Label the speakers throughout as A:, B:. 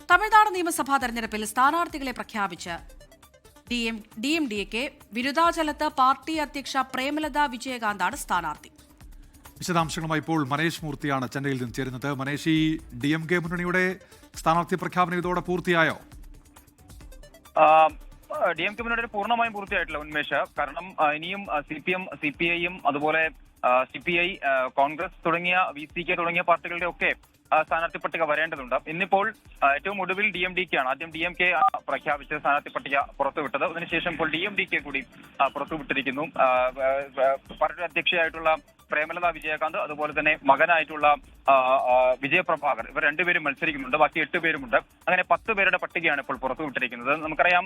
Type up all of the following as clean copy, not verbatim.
A: തമിഴ്നാട് നിയമസഭാ തെരഞ്ഞെടുപ്പിൽ സ്ഥാനാർത്ഥികളെ പ്രഖ്യാപിച്ച് DMDK വിരുദാചലത്ത് പാർട്ടി അധ്യക്ഷ പ്രേമലത വിജയകാന്താണ് സ്ഥാനാർത്ഥി.
B: വിശദാംശങ്ങളുമായി ഇപ്പോൾ മനേഷ് മൂർത്തിയാണ് ചെന്നൈയിൽ നിന്ന് ചേരുന്നത്. മനേഷ്, ഈ DMK മുന്നണിയുടെ സ്ഥാനാർത്ഥി പ്രഖ്യാപനം ഇതോടെ പൂർത്തിയായോ?
C: DMK മുന്നണിയുടെ പൂർണ്ണമായും പൂർത്തിയായിട്ടില്ല ഉന്മേഷ്. കാരണം ഇനിയും CPM, CPI അതുപോലെ CPI, കോൺഗ്രസ് തുടങ്ങിയ VCK തുടങ്ങിയ പാർട്ടികളുടെ ഒക്കെ സ്ഥാനാർത്ഥി പട്ടിക വരേണ്ടതുണ്ട്. ഇന്നിപ്പോൾ ഏറ്റവും ഒടുവിൽ DMDK ആണ്. ആദ്യം DMK പ്രഖ്യാപിച്ച സ്ഥാനാർത്ഥി പട്ടിക പുറത്തുവിട്ടത്. അതിനുശേഷം ഇപ്പോൾ DMDK കൂടി പുറത്തുവിട്ടിരിക്കുന്നു. പാർട്ടി അധ്യക്ഷയായിട്ടുള്ള പ്രേമലത വിജയകാന്ത്, അതുപോലെ തന്നെ മകനായിട്ടുള്ള വിജയപ്രഭാകർ, ഇവർ രണ്ടുപേരും മത്സരിക്കുന്നുണ്ട്. ബാക്കി 8 പേരുമുണ്ട്. അങ്ങനെ 10 പേരുടെ പട്ടികയാണ് ഇപ്പോൾ പുറത്തുവിട്ടിരിക്കുന്നത്. നമുക്കറിയാം,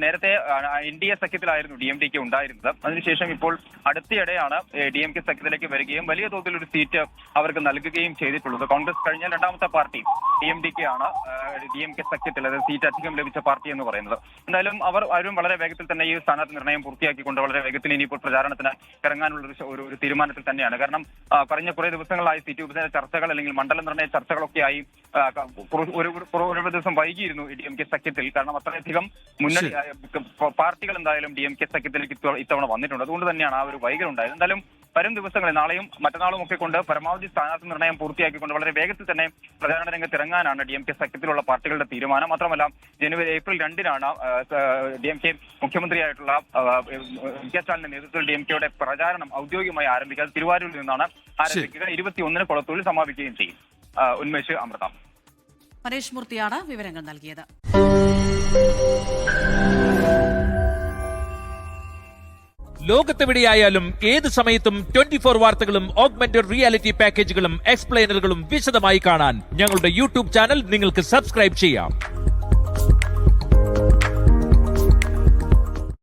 C: നേരത്തെ NDA സഖ്യത്തിലായിരുന്നു DMDK ഉണ്ടായിരുന്നത്. അതിനുശേഷം ഇപ്പോൾ അടുത്തിടെയാണ് DMK സഖ്യത്തിലേക്ക് വരികയും വലിയ തോതിൽ ഒരു സീറ്റ് അവർക്ക് നൽകുകയും ചെയ്തിട്ടുള്ളത്. കോൺഗ്രസ് കഴിഞ്ഞ രണ്ടാമത്തെ പാർട്ടി DMDK ആണ്. DMK സഖ്യത്തിൽ അതായത് സീറ്റ് അധികം ലഭിച്ച പാർട്ടി എന്ന് പറയുന്നത്. എന്തായാലും അവരും വളരെ വേഗത്തിൽ തന്നെ ഈ സ്ഥാനാർത്ഥി നിർണയം പൂർത്തിയാക്കിക്കൊണ്ട് വളരെ വേഗത്തിൽ ഇനിയിപ്പോൾ പ്രചാരണത്തിന് ഇറങ്ങാനുള്ള ഒരു തീരുമാനത്തിൽ തന്നെയാണ്. കാരണം കഴിഞ്ഞ കുറെ ദിവസങ്ങളായി സീറ്റ് വിഭജന ചർച്ചകൾ അല്ലെങ്കിൽ മണ്ഡല നിർണയ ചർച്ചകളൊക്കെയായി ഒരു ദിവസം വൈകിയിരുന്നു DMK സഖ്യത്തിൽ. കാരണം അത്രയധികം മുന്നണി പാർട്ടികൾ എന്തായാലും DMK സഖ്യത്തിലേക്ക് ഇത്തവണ വന്നിട്ടുണ്ട്. അതുകൊണ്ട് തന്നെയാണ് ആ ഒരു വൈകൽ ഉണ്ടായത്. എന്തായാലും വരും ദിവസങ്ങളിൽ നാളെയും മറ്റന്നാളും ഒക്കെ കൊണ്ട് പരമാവധി സ്ഥാനാർത്ഥി നിർണയം പൂർത്തിയാക്കിക്കൊണ്ട് വളരെ വേഗത്തിൽ തന്നെ പ്രചാരണ രംഗത്ത് ഇറങ്ങാനാണ് DMK സഖ്യത്തിലുള്ള പാർട്ടികളുടെ തീരുമാനം. മാത്രമല്ല ഏപ്രിൽ 2-നാണ് DMK മുഖ്യമന്ത്രിയായിട്ടുള്ള സ്റ്റാലിന്റെ നേതൃത്വത്തിൽ DMKയുടെ പ്രചാരണം ഔദ്യോഗികമായി ആരംഭിക്കുക. തിരുവാരൂരിൽ നിന്നാണ് ആരംഭിക്കുക. 21-ന് കൊളത്തൂരിൽ സമാപിക്കുകയും ചെയ്യും. ഉന്മേഷ്, അമൃത.
A: മനേഷ് മൂർത്തിയാണ് വിവരങ്ങൾ നൽകിയത്.
D: ലോകത്തെവിടെയായാലും ഏത് സമയത്തും 24 വാർത്തകളും ഓഗ്മെന്റഡ് റിയാലിറ്റി പാക്കേജുകളും എക്സ്പ്ലെയിനറുകളും വിശദമായി കാണാൻ ഞങ്ങളുടെ YouTube ചാനൽ നിങ്ങൾക്ക് സബ്സ്ക്രൈബ് ചെയ്യാം.